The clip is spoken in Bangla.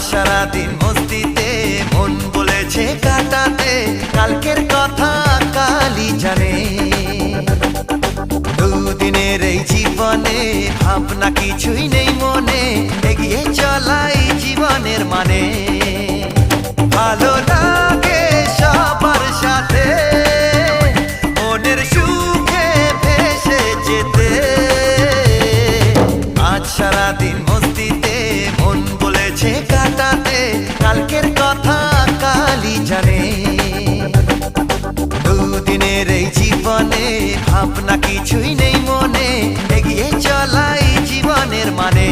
সারাদিন মস্তিতে মন বলেছে কাটাতে, কালকের কথা কালই জানে। দুদিনের এই জীবনে ভাবনা কিছুই নেই মনে, এগিয়ে চলাই জীবনের মানে। ভালো লাগে সবার সাথে মনের সুখে ভেসে যেতে। আজ সারাদিন মস্তিতে মন বলেছে কাটাতে, কালকের কথা কালই জানে। দুদিনের এই জীবনে ভাবনা কিছুই নেই মনে, এগিয়ে চলাই জীবনের মানে।